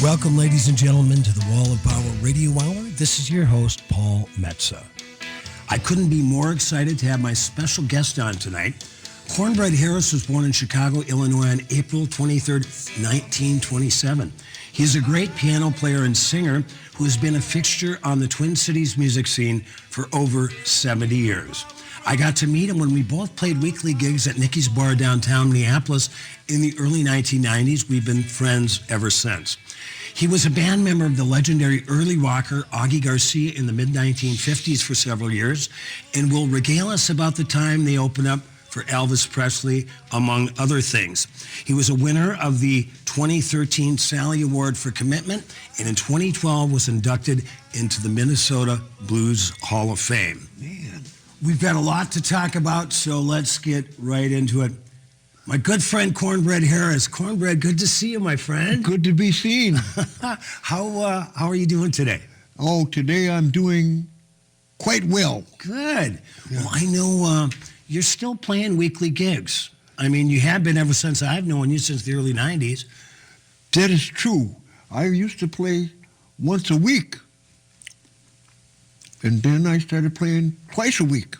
Welcome, ladies and gentlemen, to the Wall of Power Radio Hour. This is your host, Paul Metza. I couldn't be more excited to have my special guest on tonight. Cornbread Harris was born in Chicago, Illinois on April 23rd, 1927. He's a great piano player and singer who has been a fixture on the Twin Cities music scene for over 70 years. I got to meet him when we both played weekly gigs at Nicky's Bar downtown Minneapolis in the early 1990s. We've been friends ever since. He was a band member of the legendary early rocker Augie Garcia in the mid-1950s for several years and will regale us about the time they opened up for Elvis Presley, among other things. He was a winner of the 2013 Sally Award for Commitment and in 2012 was inducted into the Minnesota Blues Hall of Fame. Man, we've got a lot to talk about, so let's get right into it. My good friend Cornbread Harris. Cornbread, good to see you, my friend. Good to be seen. How are you doing today? Oh, today I'm doing quite well. Good. Yeah. Well, I know you're still playing weekly gigs. I mean, you have been ever since I've known you, since the early 90s. That is true. I used to play once a week. And then I started playing twice a week.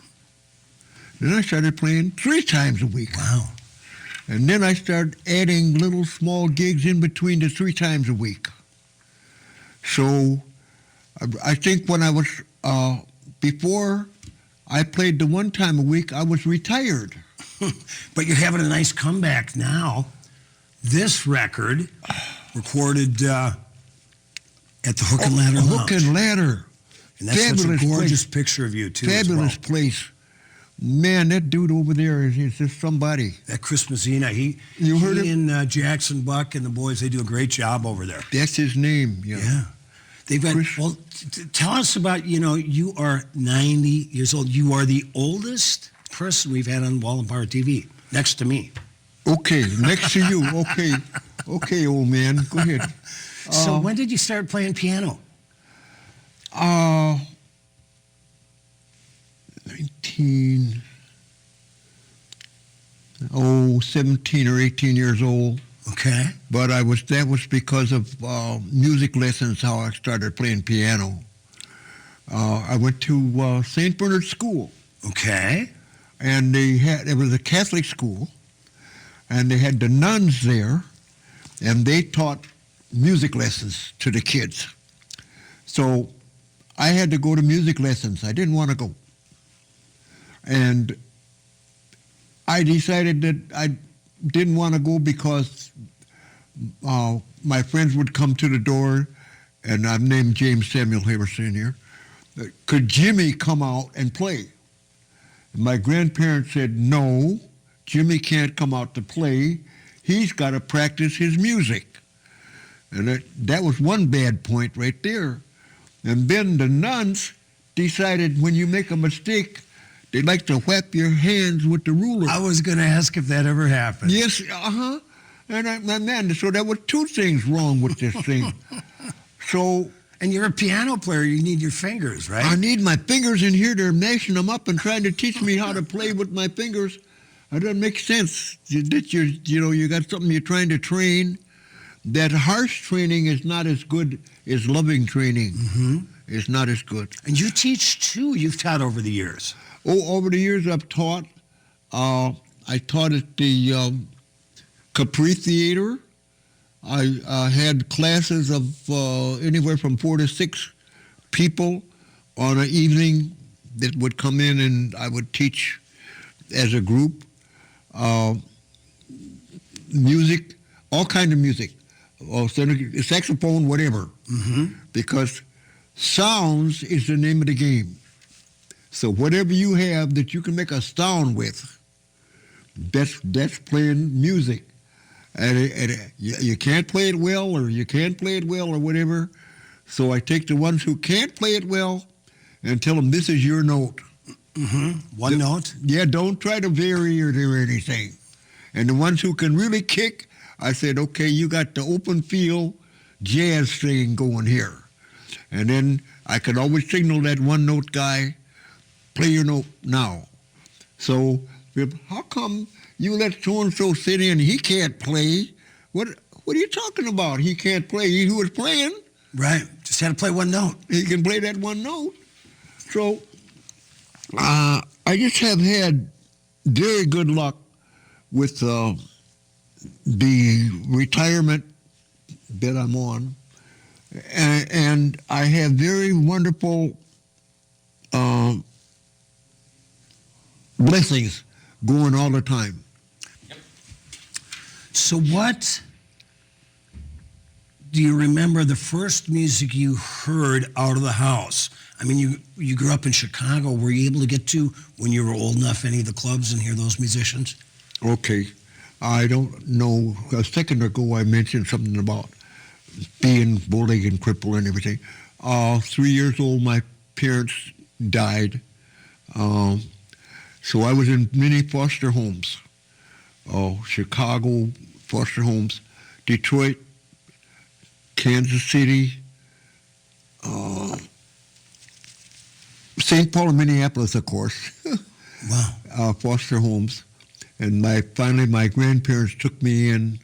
Then I started playing 3 times a week. Wow. And then I started adding little small gigs in between the 3 times a week. So I think when I was, before I played the 1 time a week, I was retired. But you're having a nice comeback now. This record, recorded at the Hook and Ladder Lounge. Hook and Ladder. And that's such a gorgeous picture of you, too. Fabulous place. Man, that dude over there is just somebody. That Chris Messina, he heard him? And Jackson Buck and the boys, they do a great job over there. That's his name, yeah. Yeah. They've got, Chris. well, tell us about, you are 90 years old. You are the oldest person we've had on Wall of Power TV, next to me. Okay, next to you. Okay. Okay, old man, go ahead. So when did you start playing piano? 17 or 18 years old. Okay. But that was because of music lessons, how I started playing piano. I went to St. Bernard School. Okay. And it was a Catholic school, and they had the nuns there, and they taught music lessons to the kids. So I had to go to music lessons. I didn't want to go. And I decided that I didn't want to go because my friends would come to the door, and I'm named James Samuel Haverson here. Could Jimmy come out and play? And my grandparents said, no, Jimmy can't come out to play. He's got to practice his music. And that was one bad point right there. And then the nuns decided when you make a mistake, they like to whap your hands with the ruler. I was going to ask if that ever happened. Yes, And man, so there were 2 things wrong with this thing. And you're a piano player. You need your fingers, right? I need my fingers in here. They're mashing them up and trying to teach me how to play with my fingers. That doesn't make sense. That you got something you're trying to train. That harsh training is not as good as loving training. Mm-hmm. It's not as good. And you teach, too. You've taught over the years. Oh, over the years I've taught. I taught at the Capri Theater. I had classes of anywhere from 4 to 6 people on an evening that would come in, and I would teach as a group. Music, all kind of music, saxophone, whatever. Mm-hmm. Because sounds is the name of the game. So whatever you have that you can make a sound with, that's playing music. And you can't play it well, or you can't play it well, or whatever. So I take the ones who can't play it well and tell them, this is your note. Mm-hmm. One note? Yeah, don't try to vary or do anything. And the ones who can really kick, I said, okay, you got the open field jazz thing going here. And then I could always signal that one note guy, play your note now. So how come you let so-and-so sit in, he can't play? what are you talking about? He can't play. He was playing. Right. Just had to play one note. He can play that one note. So I just have had very good luck with the retirement that I'm on. And I have very wonderful blessings going all the time. So what do you remember the first music you heard out of the house? I mean, you grew up in Chicago. Were you able to get to, when you were old enough, any of the clubs and hear those musicians? Okay. I don't know. A second ago, I mentioned something about being bow-legged and crippled and everything. 3 years old, my parents died. So I was in many foster homes. Chicago foster homes, Detroit, Kansas City, St. Paul and Minneapolis, of course. Wow. Foster homes. And finally my grandparents took me in,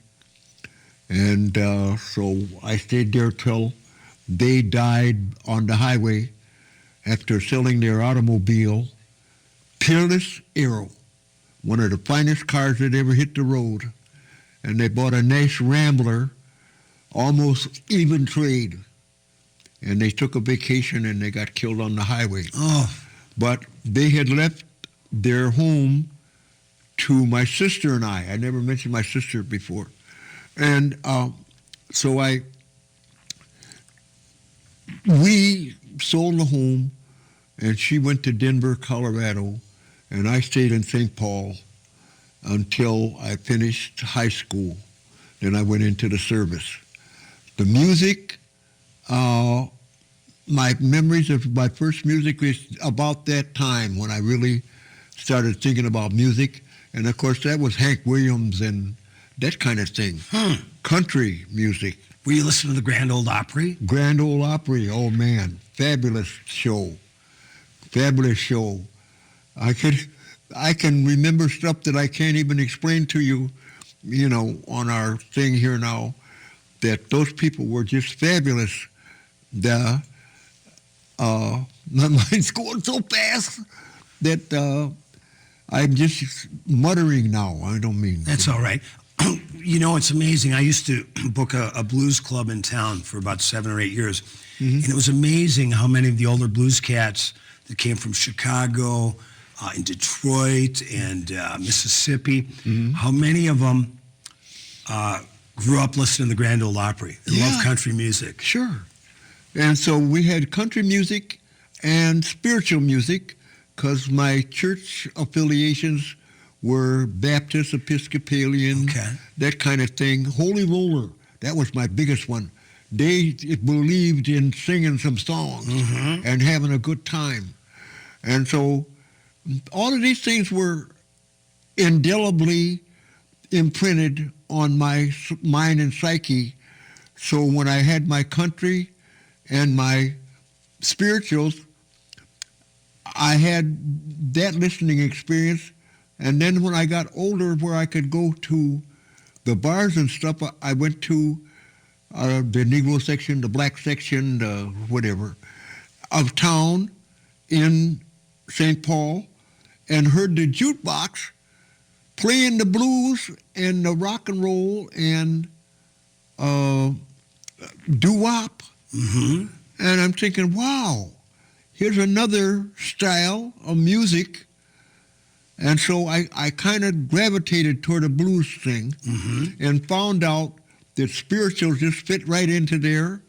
and so I stayed there till they died on the highway after selling their automobile, Peerless Arrow, one of the finest cars that ever hit the road. And they bought a nice Rambler, almost even trade. And they took a vacation and they got killed on the highway. Oh. But they had left their home to my sister and I. I never mentioned my sister before. And so we sold the home, and she went to Denver, Colorado, and I stayed in St. Paul until I finished high school. Then I went into the service. The music, my memories of my first music was about that time when I really started thinking about music. And of course, that was Hank Williams and that kind of thing. Country music. Were you listening to the Grand Ole Opry? Grand Ole Opry, oh man, fabulous show. Fabulous show. I can remember stuff that I can't even explain to you, on our thing here now, that those people were just fabulous. My mind's going so fast that I'm just muttering now. I don't mean. That's all right. It's amazing. I used to book a blues club in town for about 7 or 8 years. Mm-hmm. And it was amazing how many of the older blues cats that came from Chicago and Detroit and Mississippi, mm-hmm. how many of them grew up listening to the Grand Ole Opry. They love country music. Sure. And so we had country music and spiritual music, because my church affiliations were Baptist, Episcopalian, that kind of thing. Holy Roller, that was my biggest one. They believed in singing some songs mm-hmm. and having a good time. And so all of these things were indelibly imprinted on my mind and psyche. So when I had my country and my spirituals, I had that listening experience. And then when I got older, where I could go to the bars and stuff, I went to the Negro section, the black section, the whatever, of town in St. Paul, and heard the jukebox playing the blues and the rock and roll and doo-wop. Mm-hmm. And I'm thinking, wow, here's another style of music. And so I kind of gravitated toward a blues thing mm-hmm. and found out that spirituals just fit right into there.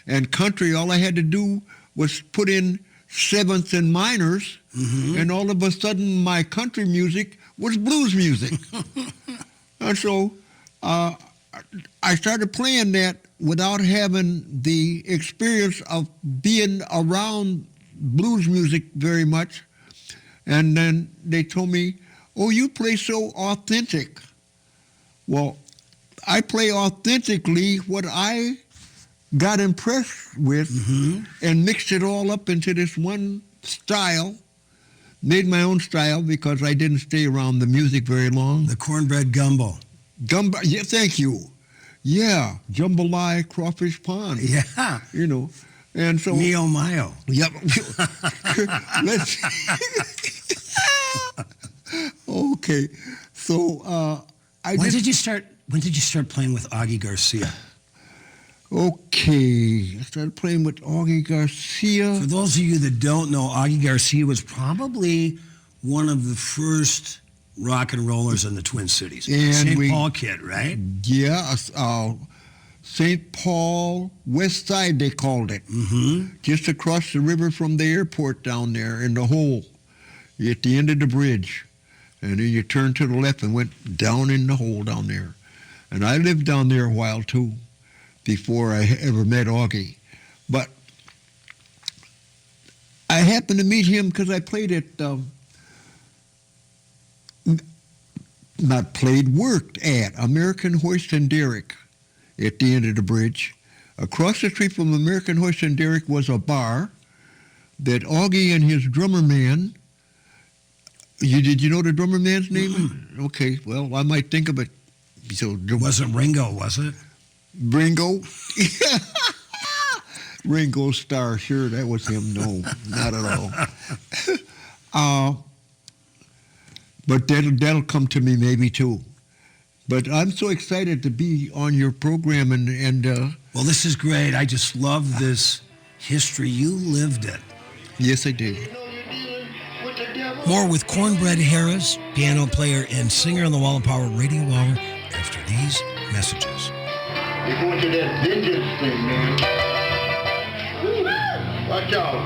And country, all I had to do was put in sevenths and minors, mm-hmm. and all of a sudden my country music was blues music. And so I started playing that without having the experience of being around blues music very much. And then they told me, oh, you play so authentic. Well, I play authentically what I got impressed with mm-hmm. and mixed it all up into this one style, made my own style because I didn't stay around the music very long. The cornbread gumbo. Gumbo, yeah, thank you. Yeah, jambalaya, crawfish pond. Yeah. You know, and so Mio Mayo. Yep. Let's. Okay, so When did you start playing with Augie Garcia? Okay, I started playing with Augie Garcia. For those of you that don't know, Augie Garcia was probably one of the first rock and rollers in the Twin Cities. And St. Paul kid, right? Yeah, St. Paul, West Side they called it. Mm-hmm. Just across the river from the airport down there in the hole. You're at the end of the bridge. And then you turned to the left and went down in the hole down there. And I lived down there a while too, before I ever met Augie. But I happened to meet him because I played at, worked at American Hoist and Derrick at the end of the bridge. Across the street from American Hoist and Derrick was a bar that Augie and his drummer man, did you know the drummer man's name? Mm-hmm. Okay, well, I might think of it. So it wasn't Ringo, was it? Ringo? Ringo Starr, sure, that was him. No, not at all. But that'll come to me maybe too. But I'm so excited to be on your program and well, this is great. I just love this history. You lived it. Yes, I did. More with Cornbread Harris, piano player and singer on the Wall of Power Radio Hour after these messages. You're going to that vengeance thing, man. Woo! Watch out.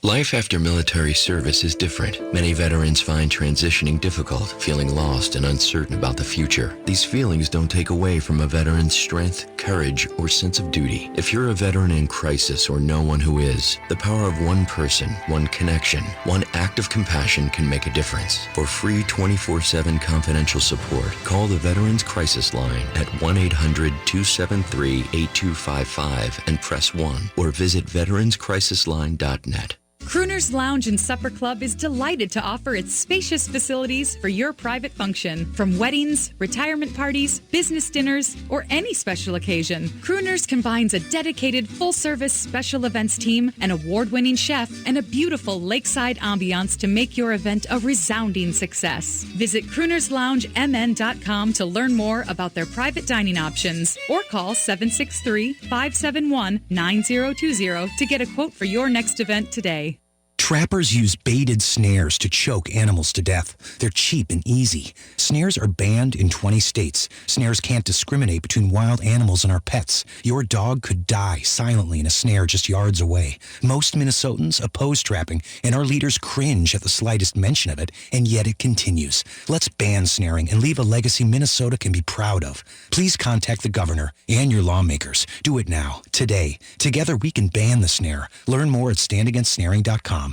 Life after military service is different. Many veterans find transitioning difficult, feeling lost and uncertain about the future. These feelings don't take away from a veteran's strength, courage, or sense of duty. If you're a veteran in crisis or know one who is, the power of one person, one connection, one act of compassion can make a difference. For free 24/7 confidential support, call the Veterans Crisis Line at 1-800-273-8255 and press 1 or visit veteranscrisisline.net. Crooner's Lounge and Supper Club is delighted to offer its spacious facilities for your private function. From weddings, retirement parties, business dinners, or any special occasion, Crooner's combines a dedicated full-service special events team, an award-winning chef, and a beautiful lakeside ambiance to make your event a resounding success. Visit croonersloungemn.com to learn more about their private dining options or call 763-571-9020 to get a quote for your next event today. Trappers use baited snares to choke animals to death. They're cheap and easy. Snares are banned in 20 states. Snares can't discriminate between wild animals and our pets. Your dog could die silently in a snare just yards away. Most Minnesotans oppose trapping, and our leaders cringe at the slightest mention of it, and yet it continues. Let's ban snaring and leave a legacy Minnesota can be proud of. Please contact the governor and your lawmakers. Do it now, today. Together we can ban the snare. Learn more at standagainstsnaring.com.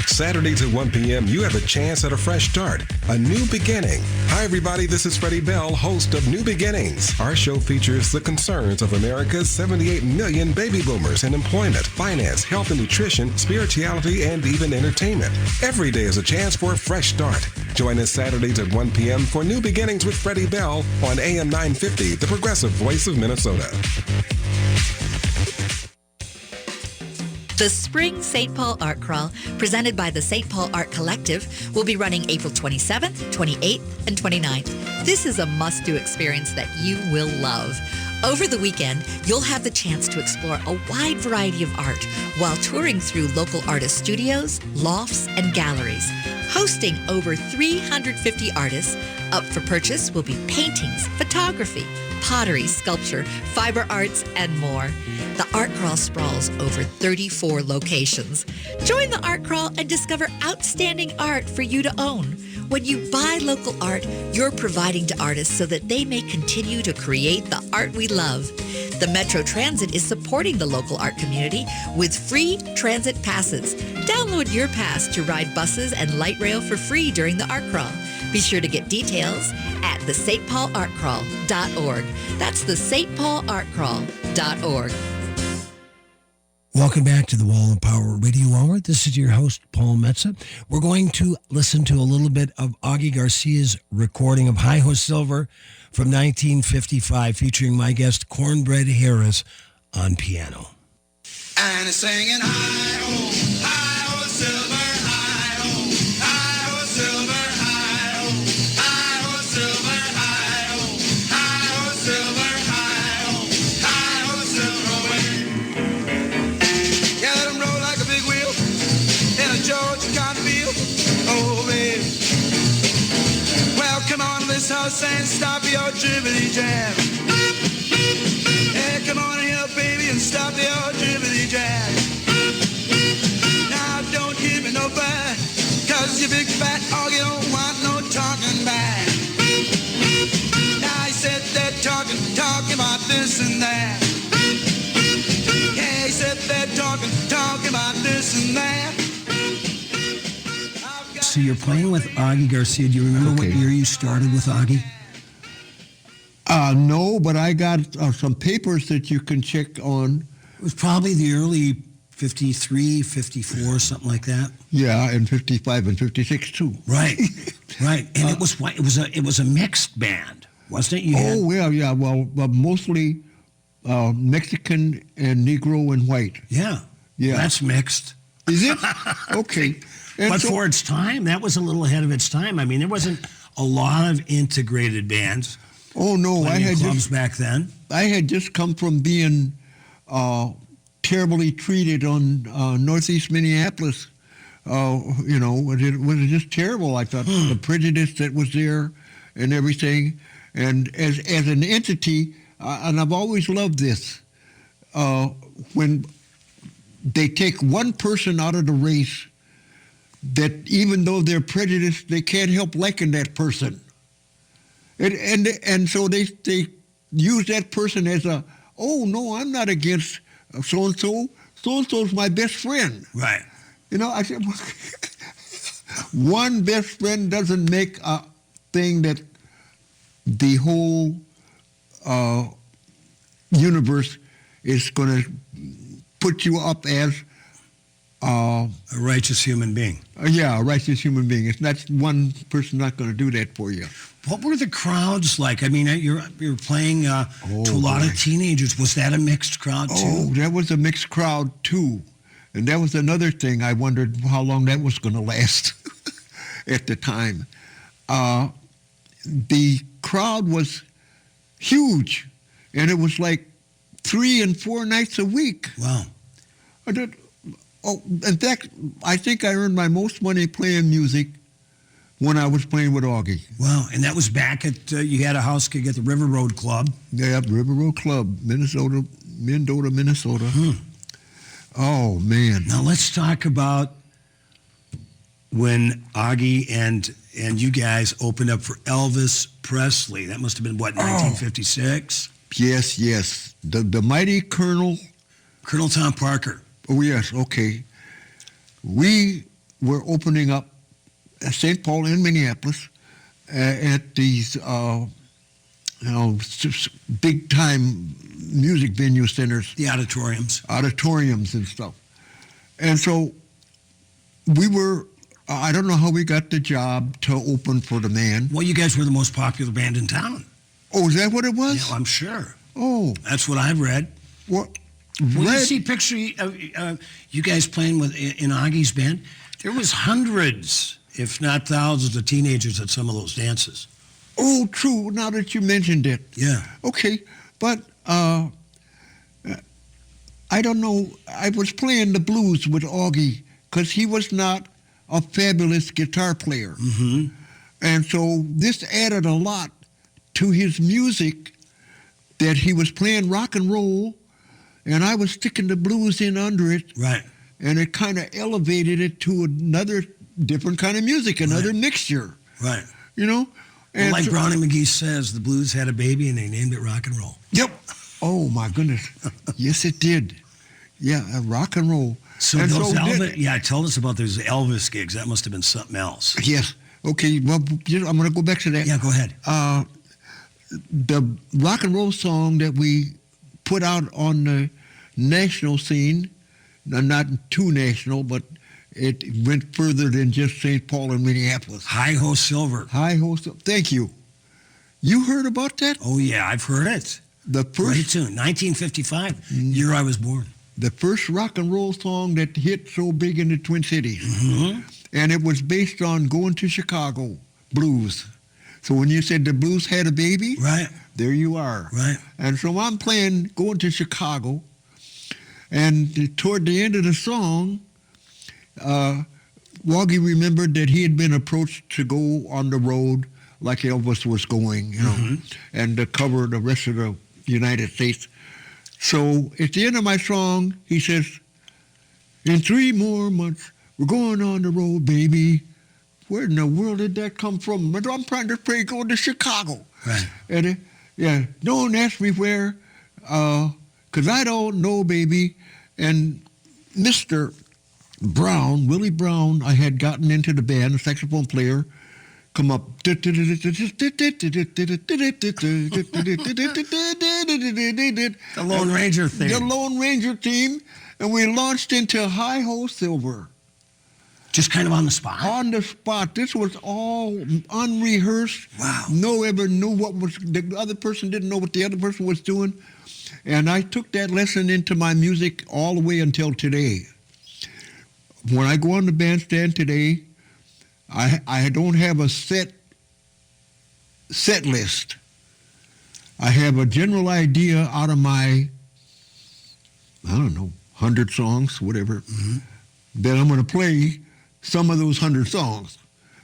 Saturdays at 1 p.m., you have a chance at a fresh start, a new beginning. Hi, everybody. This is Freddie Bell, host of New Beginnings. Our show features the concerns of America's 78 million baby boomers in employment, finance, health and nutrition, spirituality, and even entertainment. Every day is a chance for a fresh start. Join us Saturdays at 1 p.m. for New Beginnings with Freddie Bell on AM 950, the progressive voice of Minnesota. The Spring St. Paul Art Crawl, presented by the St. Paul Art Collective, will be running April 27th, 28th, and 29th. This is a must-do experience that you will love. Over the weekend, you'll have the chance to explore a wide variety of art while touring through local artist studios, lofts, and galleries. Hosting over 350 artists, up for purchase will be paintings, photography, pottery, sculpture, fiber arts, and more. The Art Crawl sprawls over 34 locations. Join the Art Crawl and discover outstanding art for you to own. When you buy local art, you're providing to artists so that they may continue to create the art we love. The Metro Transit is supporting the local art community with free transit passes. Download your pass to ride buses and light rail for free during the Art Crawl. Be sure to get details at the stpaulartcrawl.org. That's the stpaulartcrawl.org. Welcome back to the Wall of Power Radio Hour. This is your host, Paul Metza. We're going to listen to a little bit of Augie Garcia's recording of Hi Ho Silver from 1955, featuring my guest, Cornbread Harris, on piano. And it's singing hi ho silver, hi ho silver, hi ho silver, hi ho silver, hi ho silver away. Yeah, let 'em roll like a big wheel in a Georgia cotton field. Oh baby, well come on to this house and stop your jibbity jab. Hey, come on here, baby, and stop the old jibbity jab. Now don't give me no back, cause you big fat Augie don't want no talking back. Now he said they're talking about this and that. Yeah, he said they're talking about this and that. So you're playing with Augie Garcia. Do you remember what year you started with Augie? No, but I got some papers that you can check on. It was probably the early 53, 54, something like that. Yeah, and 55 and 56 too. Right, right. And it was a mixed band, wasn't it? Yeah. Well, mostly Mexican and Negro and white. Yeah. That's mixed. Is it? Okay. And but for its time, that was a little ahead of its time. I mean, there wasn't a lot of integrated bands. Oh no, I had clubs back then. I had just come from being terribly treated on Northeast Minneapolis. It was just terrible. I thought the prejudice that was there and everything, and as an entity, and I've always loved this. When they take one person out of the race, that even though they're prejudiced, they can't help liking that person. And so they use that person as oh no, I'm not against so-and-so. So-and-so's my best friend. Right. I said, one best friend doesn't make a thing that the whole universe is going to put you up as a righteous human being. A righteous human being. It's not one person not going to do that for you. What were the crowds like? I mean, you're playing to a lot of teenagers. Was that a mixed crowd too? Oh, that was a mixed crowd too. And that was another thing. I wondered how long that was going to last at the time. The crowd was huge, and it was like 3 and 4 nights a week. Wow. In fact, I think I earned my most money playing music when I was playing with Augie. Wow, and that was back at, you had a house gig at the River Road Club. Yeah, River Road Club, Mendota, Minnesota. Oh, man. Now let's talk about when Augie and you guys opened up for Elvis Presley. That must have been, 1956? Yes. The mighty Colonel Tom Parker. Oh, yes, okay. We were opening up at St. Paul in Minneapolis at these big-time music venue centers. The auditoriums. Auditoriums and stuff. And so we were, I don't know how we got the job to open for the man. Well, you guys were the most popular band in town. Oh, is that what it was? Yeah, I'm sure. Oh. That's what I've read. What? When you see picture you guys playing in Augie's band, there was hundreds, if not thousands, of teenagers at some of those dances. Oh, true. Now that you mentioned it. Yeah. Okay, but I don't know. I was playing the blues with Augie because he was not a fabulous guitar player. Mm-hmm. And so this added a lot to his music, that he was playing rock and roll, and I was sticking the blues in under it. Right. And it kind of elevated it to another different kind of music, another mixture. Right. You know? Well, like Brownie McGee says, the blues had a baby and they named it rock and roll. Yep. Oh, my goodness. Yes, it did. Yeah, rock and roll. So and those Elvis, tell us about those Elvis gigs. That must have been something else. Yes. Okay, well, I'm going to go back to that. Yeah, go ahead. The rock and roll song that we put out on the national scene, not too national, but it went further than just St. Paul and Minneapolis. Hi-Ho Silver. Hi-Ho Silver. Thank you. You heard about that? Oh, yeah, I've heard it. The Great first, tune, 1955, year I was born. the first rock and roll song that hit so big in the Twin Cities. Mm-hmm. And it was based on Going to Chicago blues. So when you said the blues had a baby, Right, there you are. right. And so I'm playing Going to Chicago, and toward the end of the song, Woggy remembered that he had been approached to go on the road like Elvis was going, you know, and to cover the rest of the United States. So at the end of my song, he says, in 3 more months, we're going on the road, baby. Where in the world did that come from? But I'm trying to pray going to Chicago. Right. And don't ask me where, because I don't know, baby. And Mr. Brown, Willie Brown, I had gotten into the band, a saxophone player, come up. The Lone Ranger thing. The Lone Ranger team, and we launched into Hi-Ho Silver. Just kind of on the spot. On the spot. This was all unrehearsed. Wow. No ever knew what was, the other person didn't know what the other person was doing. And I took that lesson into my music all the way until today. When I go on the bandstand today, I don't have a set list. I have a general idea out of my, 100 songs, whatever, that I'm going to play some of those 100 songs.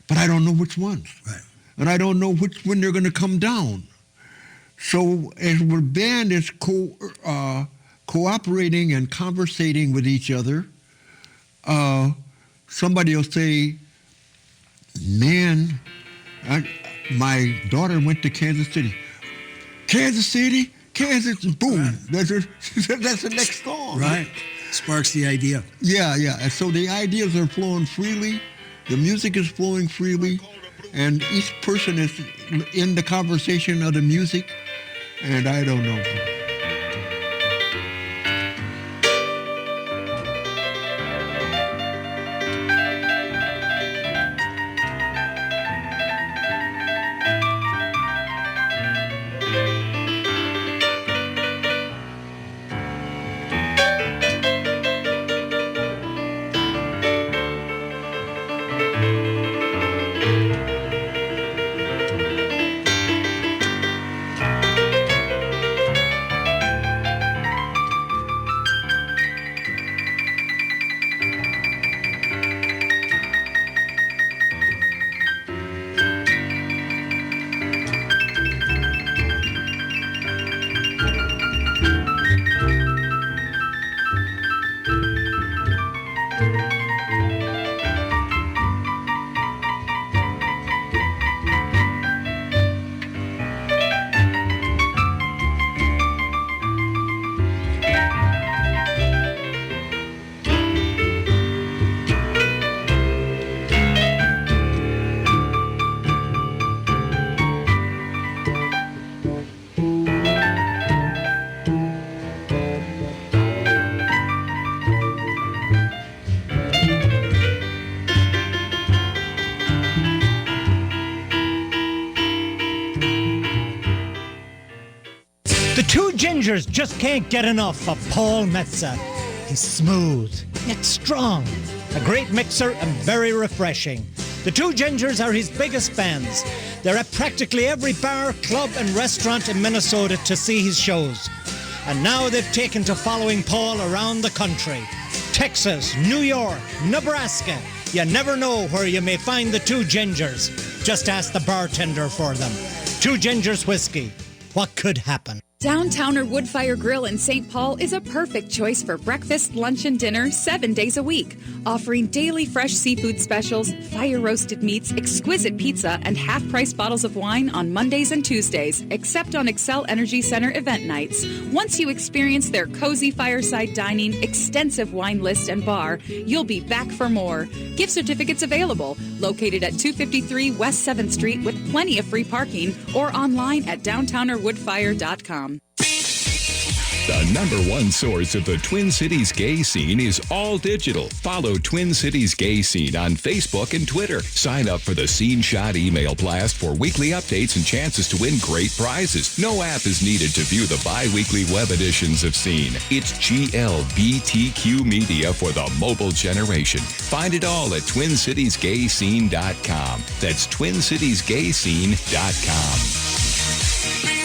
But I don't know which ones. Right. And I don't know when they're going to come down. So as the band is cooperating and conversating with each other, somebody will say, man, my daughter went to Kansas City. Kansas City, boom. That's the next song. Right. Sparks the idea. Yeah. And so the ideas are flowing freely. The music is flowing freely. And each person is in the conversation of the music. And I don't know. The Two Gingers just can't get enough of Paul Metsa. He's smooth, yet strong, a great mixer and very refreshing. The Two Gingers are his biggest fans. They're at practically every bar, club and restaurant in Minnesota to see his shows. And now they've taken to following Paul around the country. Texas, New York, Nebraska. You never know where you may find the Two Gingers. Just ask the bartender for them. Two Gingers Whiskey. What could happen? Downtowner Woodfire Grill in St. Paul is a perfect choice for breakfast, lunch, and dinner 7 days a week, offering daily fresh seafood specials, fire-roasted meats, exquisite pizza, and half-price bottles of wine on Mondays and Tuesdays, except on Excel Energy Center event nights. Once you experience their cozy fireside dining, extensive wine list, and bar, you'll be back for more. Gift certificates available, located at 253 West 7th Street with plenty of free parking, or online at downtownerwoodfire.com. The number one source of the Twin Cities gay scene is all digital. Follow Twin Cities Gay Scene on Facebook and Twitter. Sign up for the Scene Shot email blast for weekly updates and chances to win great prizes. No app is needed to view the bi-weekly web editions of Scene. It's GLBTQ media for the mobile generation. Find it all at TwinCitiesGayScene.com. That's TwinCitiesGayScene.com.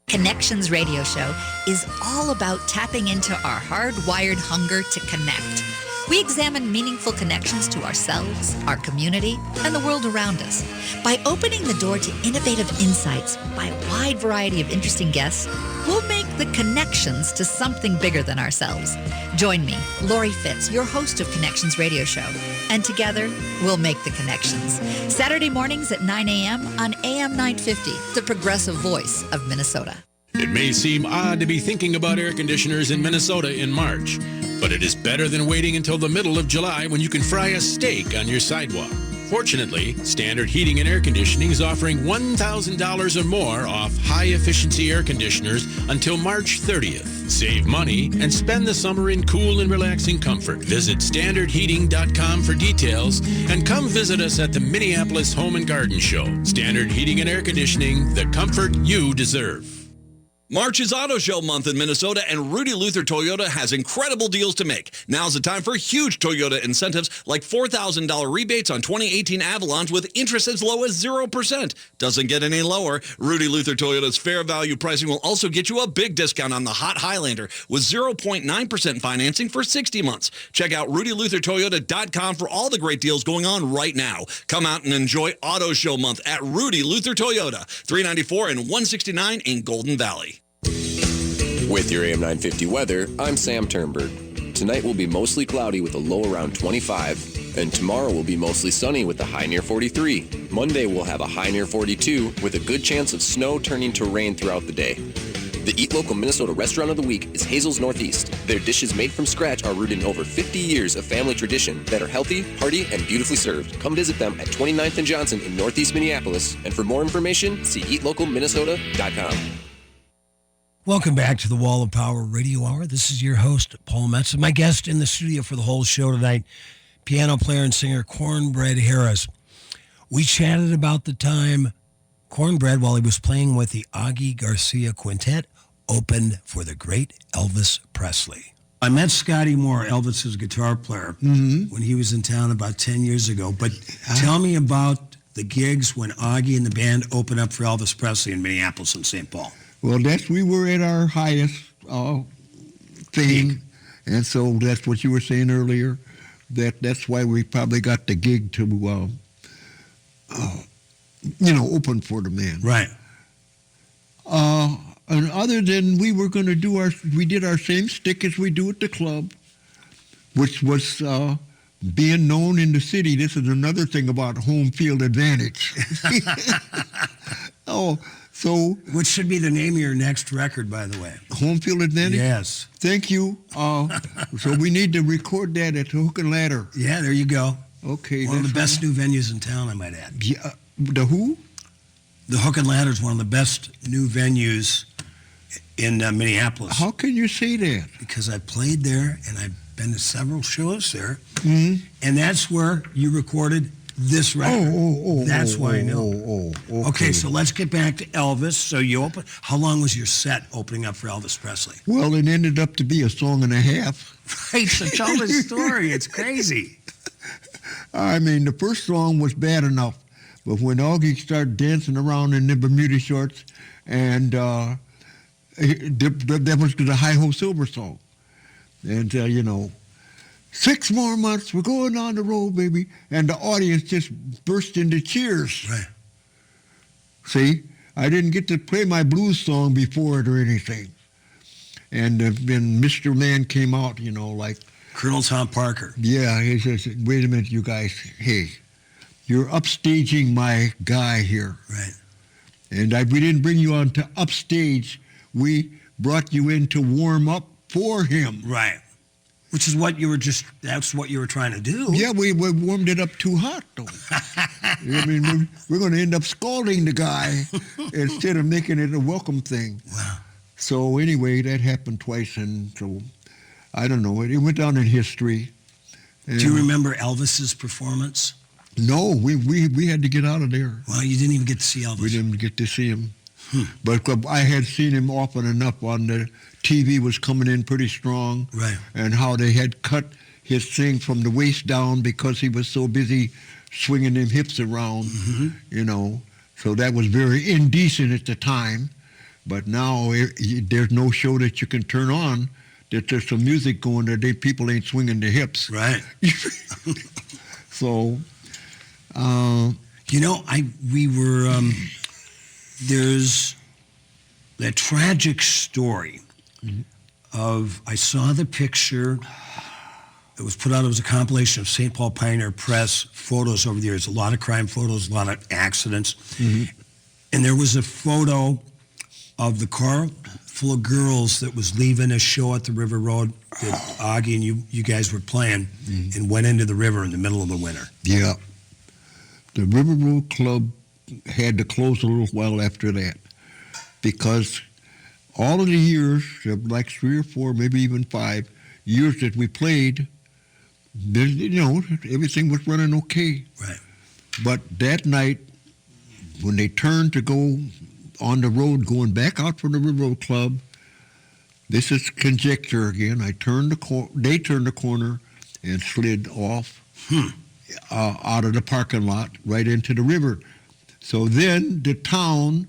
Connections Radio Show is all about tapping into our hardwired hunger to connect. We examine meaningful connections to ourselves, our community, and the world around us. By opening the door to innovative insights by a wide variety of interesting guests, we'll make the connections to something bigger than ourselves. Join me, Lori Fitz, your host of Connections Radio Show, and together we'll make the connections. Saturday mornings at 9 a.m. on AM 950, the progressive voice of Minnesota. It may seem odd to be thinking about air conditioners in Minnesota in March, but it is better than waiting until the middle of July when you can fry a steak on your sidewalk. Fortunately, Standard Heating and Air Conditioning is offering $1,000 or more off high-efficiency air conditioners until March 30th. Save money and spend the summer in cool and relaxing comfort. Visit standardheating.com for details and come visit us at the Minneapolis Home and Garden Show. Standard Heating and Air Conditioning, the comfort you deserve. March is Auto Show month in Minnesota, and Rudy Luther Toyota has incredible deals to make. Now's the time for huge Toyota incentives like $4,000 rebates on 2018 Avalons with interest as low as 0%. Doesn't get any lower. Rudy Luther Toyota's fair value pricing will also get you a big discount on the hot Highlander with 0.9% financing for 60 months. Check out RudyLutherToyota.com for all the great deals going on right now. Come out and enjoy Auto Show month at Rudy Luther Toyota, 394 and 169 in Golden Valley. With your AM 950 weather, I'm Sam Turnberg. Tonight will be mostly cloudy with a low around 25, and tomorrow will be mostly sunny with a high near 43. Monday will have a high near 42 with a good chance of snow turning to rain throughout the day. The Eat Local Minnesota Restaurant of the Week is Hazel's Northeast. Their dishes made from scratch are rooted in over 50 years of family tradition that are healthy, hearty, and beautifully served. Come visit them at 29th and Johnson in Northeast Minneapolis. And for more information, see eatlocalminnesota.com. Welcome back to the Wall of Power Radio Hour. This is your host, Paul Metz. My guest in the studio for the whole show tonight, piano player and singer Cornbread Harris. We chatted about the time Cornbread, while he was playing with the Augie Garcia Quintet, opened for the great Elvis Presley. I met Scotty Moore, Elvis's guitar player, when he was in town about 10 years ago. But tell me about the gigs when Augie and the band opened up for Elvis Presley in Minneapolis and St. Paul. Well, we were at our highest thing, and so that's what you were saying earlier. That's why we probably got the gig to, open for the man. Right. And other than we were going to we did our same stick as we do at the club, which was being known in the city. This is another thing about home field advantage. So, which should be the name of your next record, by the way. Home Field Advantage? Yes. Thank you. So we need to record that at Hook and Ladder. Yeah, there you go. Okay. One of the best new venues in town, I might add. Yeah. The who? The Hook and Ladder is one of the best new venues in Minneapolis. How can you say that? Because I played there, and I've been to several shows there. And that's where you recorded this record. That's why I know. Okay, so let's get back to Elvis. So how long was your set opening up for Elvis Presley? Well, it ended up to be a song and a half. Right, so tell the story. It's crazy. I mean, the first song was bad enough, but when Augie started dancing around in the Bermuda shorts, and that was the Hi Ho Silver song. And, 6 more months, we're going on the road, baby. And the audience just burst into cheers. Right. See? I didn't get to play my blues song before it or anything. And then Mr. Man came out, like Colonel Tom Parker. Yeah, he says, "Wait a minute, you guys. Hey, you're upstaging my guy here." Right. And we didn't bring you on to upstage. We brought you in to warm up for him. Right. Which is what that's what you were trying to do. Yeah, we warmed it up too hot, though. I mean, we're going to end up scalding the guy instead of making it a welcome thing. Wow. So anyway, that happened twice, and so, I don't know, it went down in history. Do you remember Elvis's performance? No, we had to get out of there. Well, you didn't even get to see Elvis. We didn't get to see him. But I had seen him often enough on the TV was coming in pretty strong. Right. And how they had cut his thing from the waist down because he was so busy swinging them hips around, So that was very indecent at the time. But now there's no show that you can turn on that there's some music going there. People ain't swinging their hips. Right. So, there's that tragic story of, I saw the picture. It was put out, it was a compilation of St. Paul Pioneer Press photos over the years, a lot of crime photos, a lot of accidents. And there was a photo of the car full of girls that was leaving a show at the River Road that Augie and you guys were playing and went into the river in the middle of the winter. Yeah. The River Road Club had to close a little while after that because all of the years, like 3 or 4, maybe even 5 years that we played, everything was running okay. Right. But that night, when they turned to go on the road, going back out from the River Road Club, this is conjecture again. They turned the corner and slid off out of the parking lot right into the river. So then the town,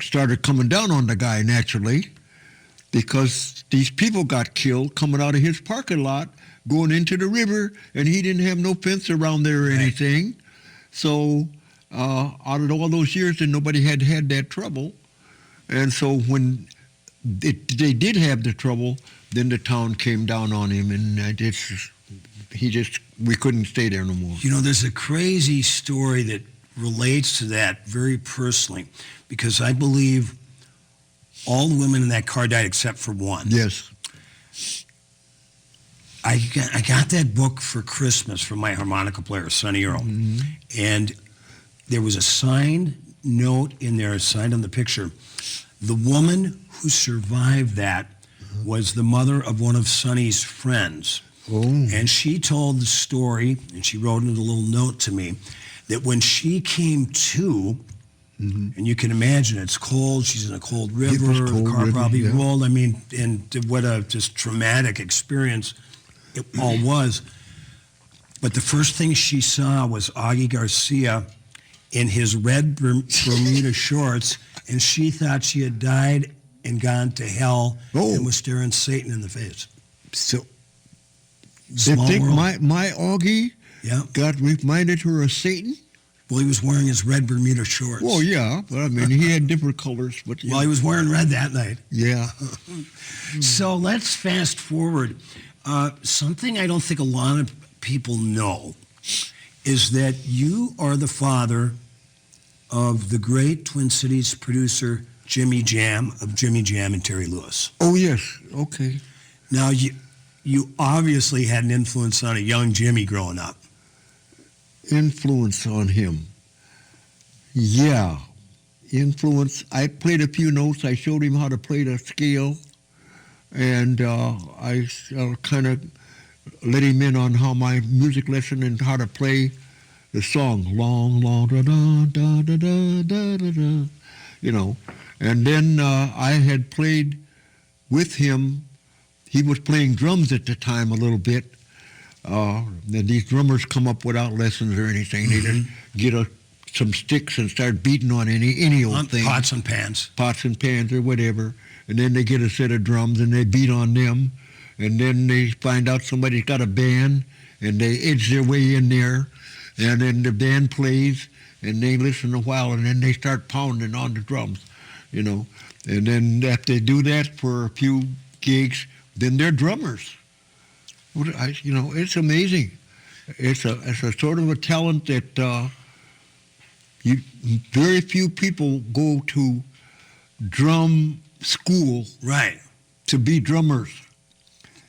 started coming down on the guy naturally because these people got killed coming out of his parking lot, going into the river, and he didn't have no fence around there or anything. So out of all those years, and nobody had that trouble. And so when they did have the trouble, then the town came down on him, and we couldn't stay there no more. There's a crazy story that relates to that very personally, because I believe all the women in that car died except for one. Yes. I got that book for Christmas from my harmonica player, Sonny Earl, and there was a signed note in there, signed on the picture. The woman who survived that was the mother of one of Sonny's friends. Oh. And she told the story, and she wrote in a little note to me, that when she came to, and you can imagine it's cold, she's in a cold river, the car probably rolled, and what a just traumatic experience it all was. But the first thing she saw was Augie Garcia in his red Bermuda shorts, and she thought she had died and gone to hell and was staring Satan in the face. So, Small they think world. my Augie got reminded her of Satan? Well, he was wearing his red Bermuda shorts. Well, yeah, but he had different colors. But Well, he was wearing red that night. Yeah. So let's fast forward. Something I don't think a lot of people know is that you are the father of the great Twin Cities producer Jimmy Jam of Jimmy Jam and Terry Lewis. Oh, yes. Okay. Now, you obviously had an influence on a young Jimmy growing up. Influence on him. Yeah. Influence. I played a few notes. I showed him how to play the scale. And I kind of let him in on how my music lesson and how to play the song. Long, long, da, da, da, da, da, da, da. And then I had played with him. He was playing drums at the time a little bit. These drummers come up without lessons or anything. They just get some sticks and start beating on any old thing. Pots and pans. Pots and pans or whatever. And then they get a set of drums and they beat on them. And then they find out somebody's got a band and they edge their way in there. And then the band plays and they listen a while, and then they start pounding on the drums, you know. And then after they do that for a few gigs, then they're drummers. You know, it's amazing. It's a sort of a talent that very few people go to drum school, right, to be drummers,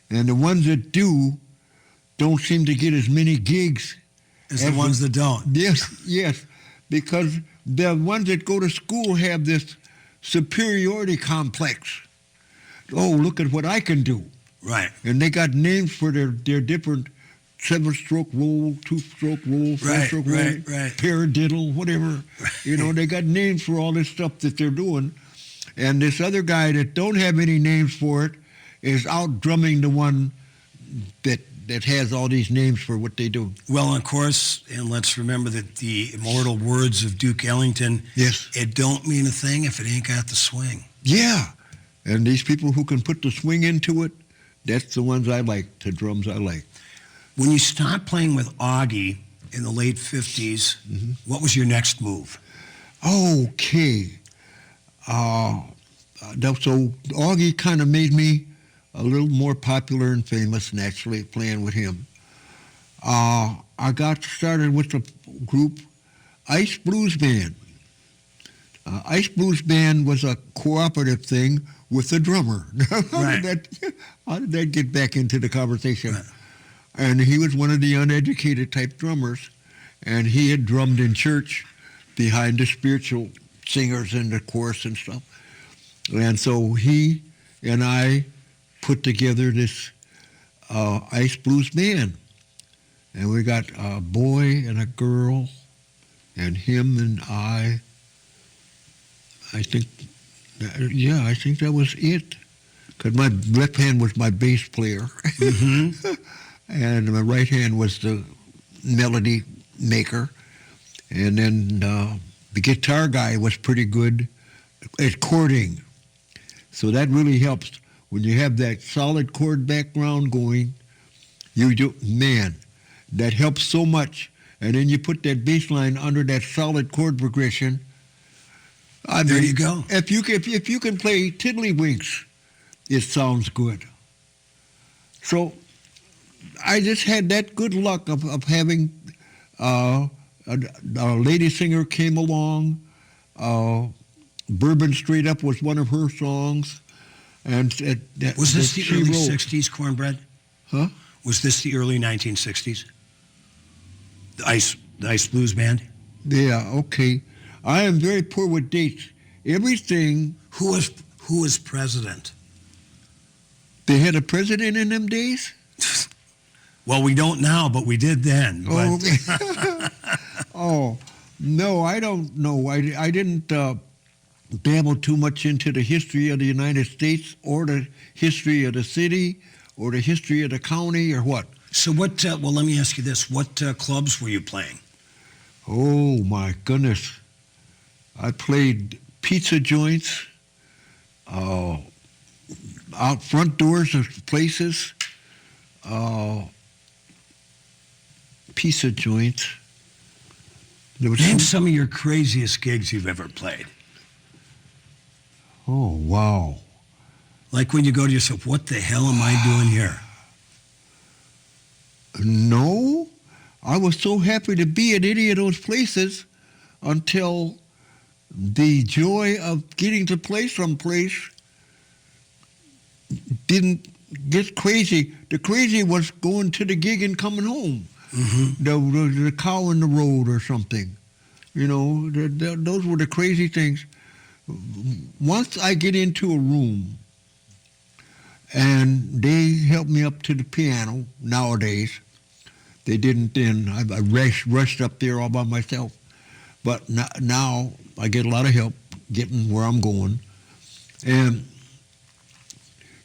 and the ones that do don't seem to get as many gigs as the ones that don't. Yes, because the ones that go to school have this superiority complex. Oh, look at what I can do. Right. And they got names for their different 7-stroke roll, 2-stroke roll, 4-stroke roll, paradiddle, whatever. You know, they got names for all this stuff that they're doing. And this other guy that don't have any names for it is out drumming the one that has all these names for what they do. Well, of course, and let's remember that the immortal words of Duke Ellington, yes, it don't mean a thing if it ain't got the swing. Yeah. And these people who can put the swing into it, that's the ones I like, the drums I like. When you stopped playing with Augie in the late 50s, what was your next move? Okay. So Augie kind of made me a little more popular and famous naturally playing with him. I got started with the group Ice Blues Band. Ice Blues Band was a cooperative thing with the drummer. Right. How did that get back into the conversation? Right. And he was one of the uneducated type drummers, and he had drummed in church behind the spiritual singers and the chorus and stuff. And so he and I put together this Ice Blues Band. And we got a boy and a girl, and him and I think that was it. Because my left hand was my bass player, and my right hand was the melody maker. And then the guitar guy was pretty good at chording. So that really helps. When you have that solid chord background going, that helps so much. And then you put that bass line under that solid chord progression. There you go. If you can play Tiddlywinks, it sounds good. So I just had that good luck of having a lady singer came along. Bourbon Straight Up was one of her songs. And was this the early 60s, Cornbread? Huh? Was this the early 1960s? The Ice Blues Band? Yeah, okay. I am very poor with dates. Everything. Who was president? They had a president in them days? Well, we don't now, but we did then. Oh, no, I don't know. I didn't dabble too much into the history of the United States or the history of the city or the history of the county or what. So what, well, let me ask you this. What clubs were you playing? Oh, my goodness. I played pizza joints, out front doors of places, pizza joints. Name some of your craziest gigs you've ever played. Oh, wow. Like when you go to yourself, what the hell am I doing here? No. I was so happy to be at any of those places until the joy of getting to play someplace didn't get crazy. The crazy was going to the gig and coming home. The cow in the road or something. You know, those were the crazy things. Once I get into a room and they help me up to the piano nowadays, they didn't then. I rushed up there all by myself. But now I get a lot of help getting where I'm going. And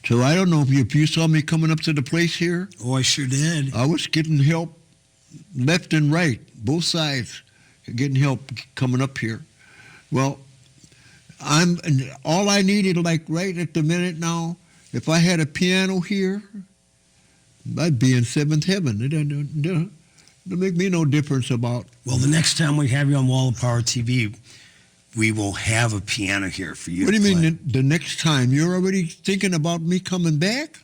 so I don't know if you saw me coming up to the place here. Oh, I sure did. I was getting help left and right, both sides, getting help coming up here. Well, all I needed, like right at the minute now, if I had a piano here, I'd be in seventh heaven. It'll make me no difference about... Well, the next time we have you on Wall of Power TV, we will have a piano here for you. What do you to mean the next time? You're already thinking about me coming back?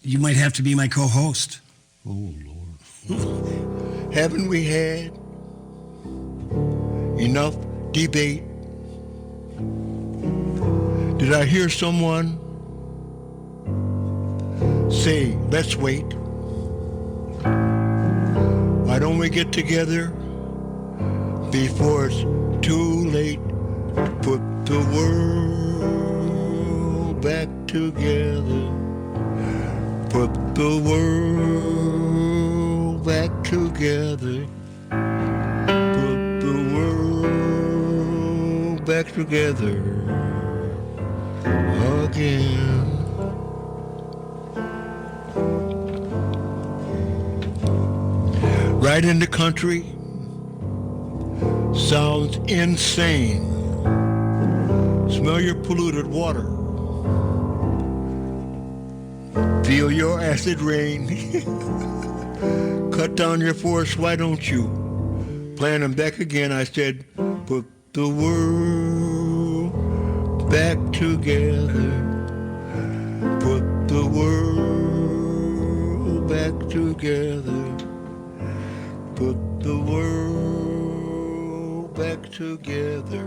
You might have to be my co-host. Oh, Lord. Haven't we had enough debate? Did I hear someone say, let's wait? Why don't we get together before it's too late to put the world back together? Put the world back together. Put the world back together again. Right in the country sounds insane. Smell your polluted water. Feel your acid rain. Cut down your forest, why don't you? Plant them back again, I said, put the world back together. Put the world back together. Put the world back together.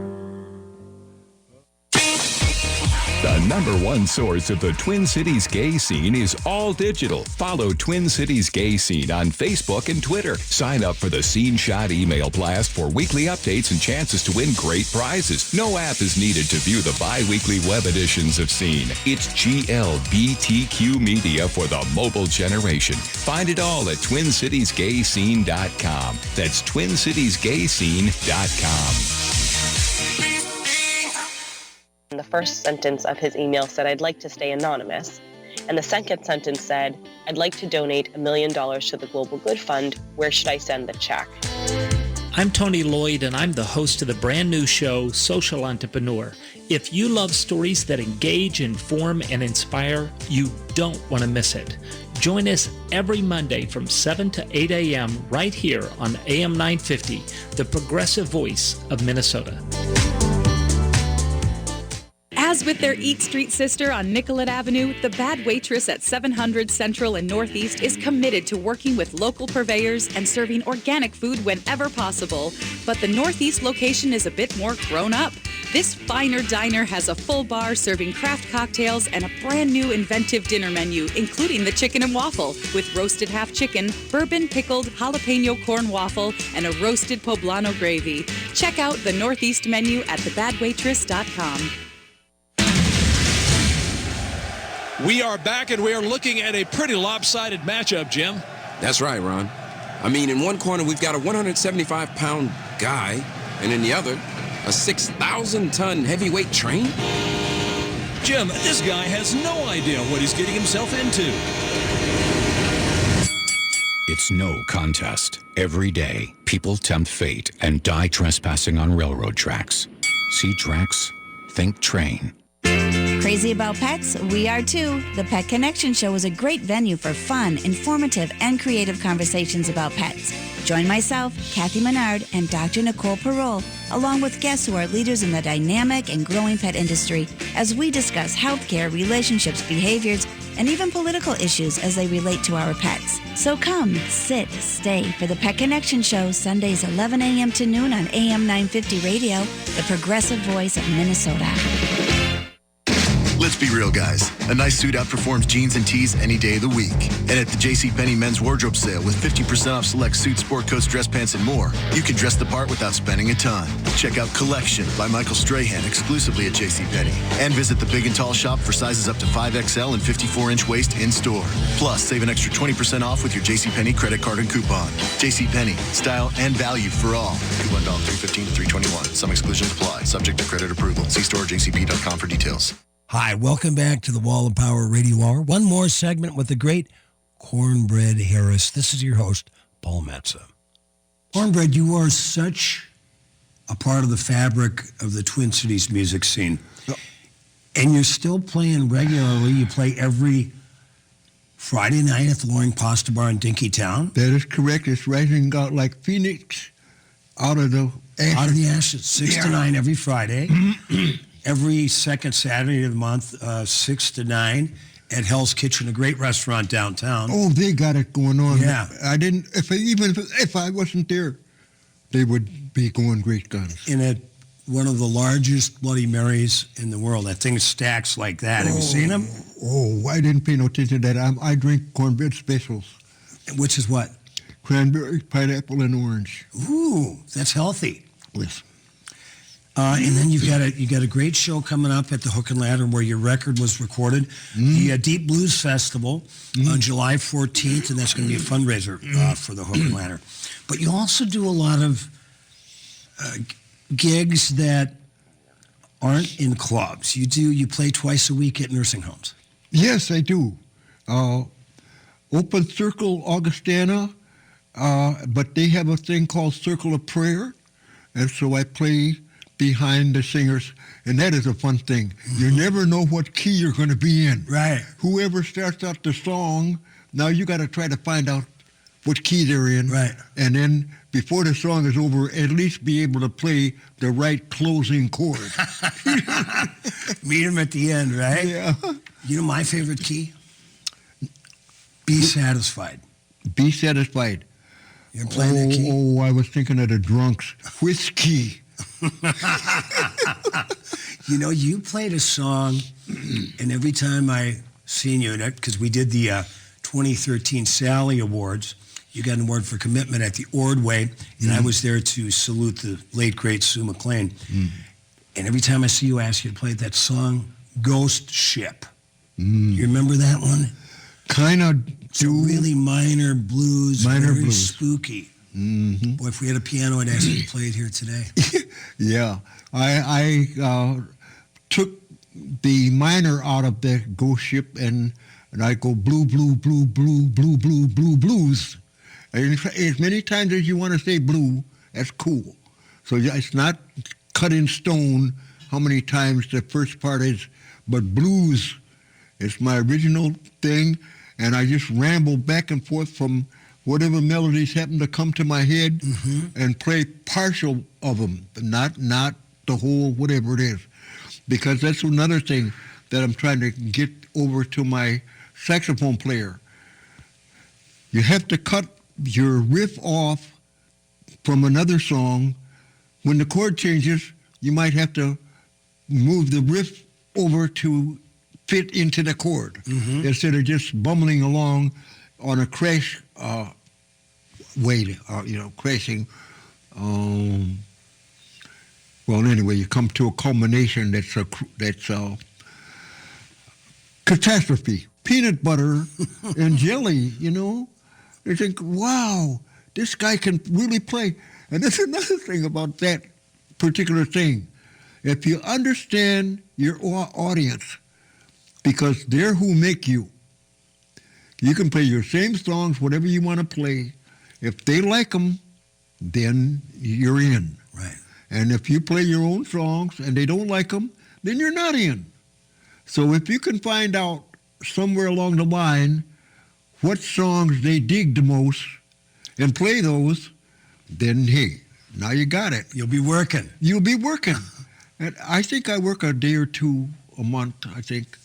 The number one source of the Twin Cities gay scene is all digital. Follow Twin Cities Gay Scene on Facebook and Twitter. Sign up for the Scene Shot email blast for weekly updates and chances to win great prizes. No app is needed to view the bi-weekly web editions of Scene. It's GLBTQ media for the mobile generation. Find it all at TwinCitiesGayScene.com. That's TwinCitiesGayScene.com. The first sentence of his email said, I'd like to stay anonymous. And the second sentence said, I'd like to donate $1 million to the Global Good Fund. Where should I send the check? I'm Tony Lloyd, and I'm the host of the brand new show, Social Entrepreneur. If you love stories that engage, inform, and inspire, you don't want to miss it. Join us every Monday from 7 to 8 a.m. right here on AM 950, the progressive voice of Minnesota. As with their Eat Street sister on Nicollet Avenue, the Bad Waitress at 700 Central and Northeast is committed to working with local purveyors and serving organic food whenever possible. But the Northeast location is a bit more grown up. This finer diner has a full bar serving craft cocktails and a brand new inventive dinner menu, including the chicken and waffle, with roasted half chicken, bourbon pickled jalapeno corn waffle, and a roasted poblano gravy. Check out the Northeast menu at thebadwaitress.com. We are back, and we are looking at a pretty lopsided matchup, Jim. That's right, Ron. I mean, in one corner, we've got a 175-pound guy, and in the other, a 6,000-ton heavyweight train. Jim, this guy has no idea what he's getting himself into. It's no contest. Every day, people tempt fate and die trespassing on railroad tracks. See tracks? Think train. Crazy about pets? We are too. The Pet Connection Show is a great venue for fun, informative, and creative conversations about pets. Join myself, Kathy Menard, and Dr. Nicole Parole, along with guests who are leaders in the dynamic and growing pet industry, as we discuss healthcare, relationships, behaviors, and even political issues as they relate to our pets. So come, sit, stay for the Pet Connection Show, Sundays 11 a.m. to noon on AM 950 Radio, the progressive voice of Minnesota. Let's be real, guys. A nice suit outperforms jeans and tees any day of the week. And at the JCPenney men's wardrobe sale with 50% off select suits, sport coats, dress pants, and more, you can dress the part without spending a ton. Check out Collection by Michael Strahan exclusively at JCPenney. And visit the Big and Tall shop for sizes up to 5XL and 54-inch waist in-store. Plus, save an extra 20% off with your JCPenney credit card and coupon. JCPenney, style and value for all. Coupon $3.15 to $3.21. Some exclusions apply. Subject to credit approval. See store at jcp.com for details. Hi, welcome back to the Wall of Power Radio Hour. One more segment with the great Cornbread Harris. This is your host, Paul Metza. Cornbread, you are such a part of the fabric of the Twin Cities music scene. And you're still playing regularly. You play every Friday night at the Loring Pasta Bar in Dinkytown. That is correct. It's rising out like Phoenix out of the ashes. Out of the ashes, 6 to 9 every Friday. Every second Saturday of the month, 6 to 9 at Hell's Kitchen, a great restaurant downtown. Oh, they got it going on. Yeah. I didn't, if I wasn't there, they would be going great guns. In one of the largest Bloody Marys in the world. That thing stacks like that. Have you seen them? Oh, I didn't pay no attention to that. I drink cornbread specials. Which is what? Cranberry, pineapple, and orange. Ooh, that's healthy. Yes. And then you've got a great show coming up at the Hook and Ladder where your record was recorded. The Deep Blues Festival on July 14th, and that's going to be a fundraiser for the Hook and Ladder. But you also do a lot of gigs that aren't in clubs. You play twice a week at nursing homes. Yes, I do. Open Circle Augustana, but they have a thing called Circle of Prayer, and so I play behind the singers, and that is a fun thing. You never know what key you're going to be in. Right. Whoever starts out the song, now you got to try to find out what key they're in. Right. And then before the song is over, at least be able to play the right closing chord. Meet them at the end, right? Yeah. You know my favorite key? Be Satisfied. Be Satisfied. You're playing that key? Oh, I was thinking of the Drunks. Whiskey. You know, you played a song, and every time I seen you, because we did the 2013 Sally Awards, you got an award for commitment at the Ordway, and I was there to salute the late, great Sue McLean. And every time I see you, I ask you to play that song, Ghost Ship. You remember that one? Kind of. It's really minor blues, Minor very blues. spooky. Boy, if we had a piano, I'd ask you to play it here today. Yeah. I took the minor out of the Ghost Ship, and I go blue, blue, blue, blue, blue, blue, blue, blues. And as many times as you want to say blue, that's cool. So it's not cut in stone how many times the first part is, but blues is my original thing, and I just ramble back and forth from whatever melodies happen to come to my head and play partial of them, not the whole whatever it is. Because that's another thing that I'm trying to get over to my saxophone player. You have to cut your riff off from another song. When the chord changes, you might have to move the riff over to fit into the chord instead of just bumbling along on a crash way, crashing. Well, anyway, you come to a culmination that's a catastrophe. Peanut butter and jelly, you know. You think, wow, this guy can really play. And there's another thing about that particular thing. If you understand your audience, because they're who make you, you can play your same songs, whatever you want to play. If they like them, then you're in. Right. And if you play your own songs and they don't like them, then you're not in. So if you can find out somewhere along the line what songs they dig the most and play those, then hey, now you got it. You'll be working. You'll be working. And I think I work a day or two a month, I think.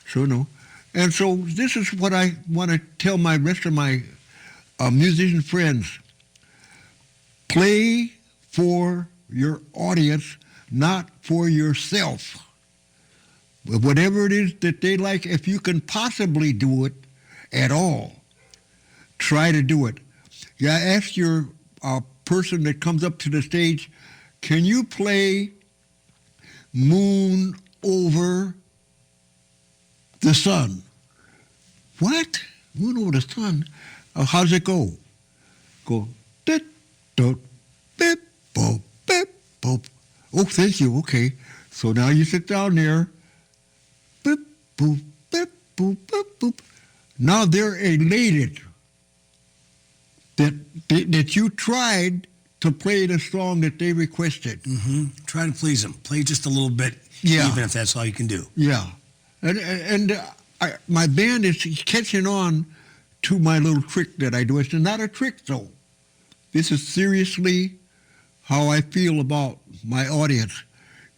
So no. And so this is what I want to tell my rest of my musician friends. Play for your audience, not for yourself. Whatever it is that they like, if you can possibly do it at all, try to do it. Yeah, ask your person that comes up to the stage, can you play Moon Over the Sun? What? Moon Over the Sun? How does it go? Go, dit, dot, bip, bop, bip, bop. Oh, thank you. Okay. So now you sit down there. Bip, boop, bip, boop, bip, boop. Now they're elated that you tried to play the song that they requested. Try to please them. Play just a little bit, Yeah. even if that's all you can do. Yeah. And my band is catching on to my little trick that I do. It's not a trick, though. This is seriously how I feel about my audience.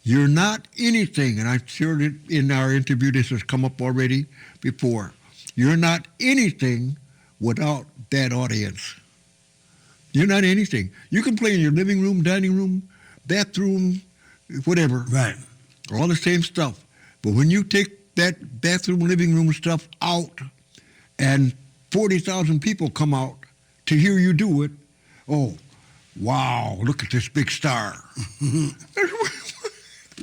You're not anything, and I'm sure that in our interview this has come up already before. You're not anything without that audience. You're not anything. You can play in your living room, dining room, bathroom, whatever. Right. All the same stuff. But when you take that bathroom, living room stuff out and 40,000 people come out to hear you do it, oh, wow, look at this big star.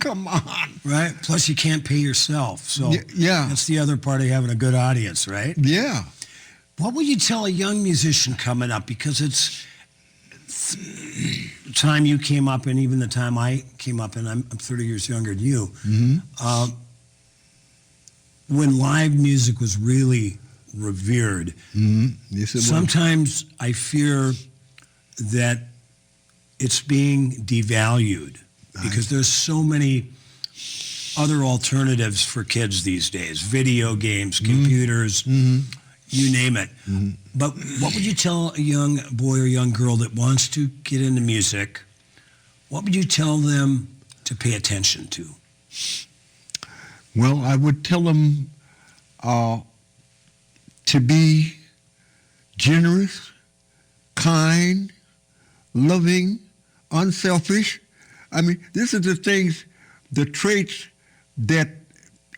Come on. Right? Plus you can't pay yourself. So yeah. That's the other part of having a good audience, right? Yeah. What would you tell a young musician coming up? Because it's the time you came up and even the time I came up, and I'm 30 years younger than you, when live music was really revered. Yes, it was. Sometimes I fear that it's being devalued because there's so many other alternatives for kids these days, video games, computers, you name it. But what would you tell a young boy or young girl that wants to get into music? What would you tell them to pay attention to? Well, I would tell them to be generous, kind, loving, unselfish. I mean, this is the things, the traits that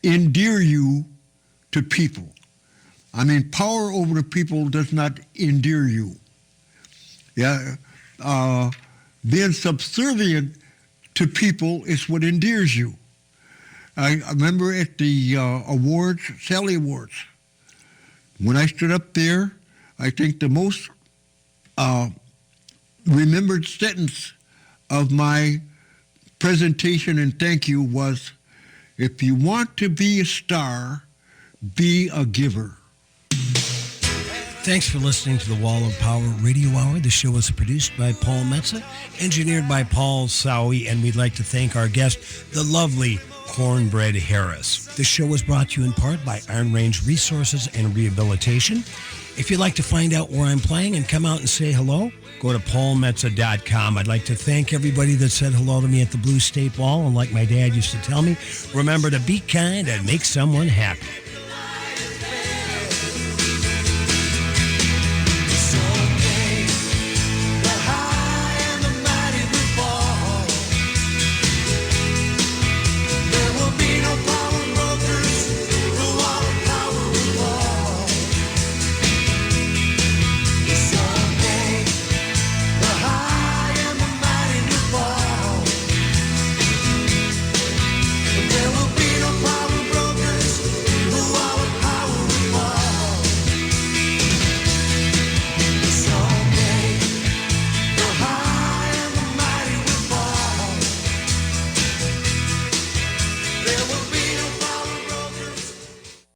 endear you to people. I mean, power over the people does not endear you. Yeah, being subservient to people is what endears you. I remember at the awards, Sally Awards, when I stood up there, I think the most remembered sentence of my presentation and thank you was, if you want to be a star, be a giver. Thanks for listening to the Wall of Power Radio Hour. The show was produced by Paul Metza, engineered by Paul Sowie, and we'd like to thank our guest, the lovely Cornbread Harris. The show was brought to you in part by Iron Range Resources and Rehabilitation. If you'd like to find out where I'm playing and come out and say hello, go to paulmetza.com. I'd like to thank everybody that said hello to me at the Blue State Ball, and like my dad used to tell me, remember to be kind and make someone happy.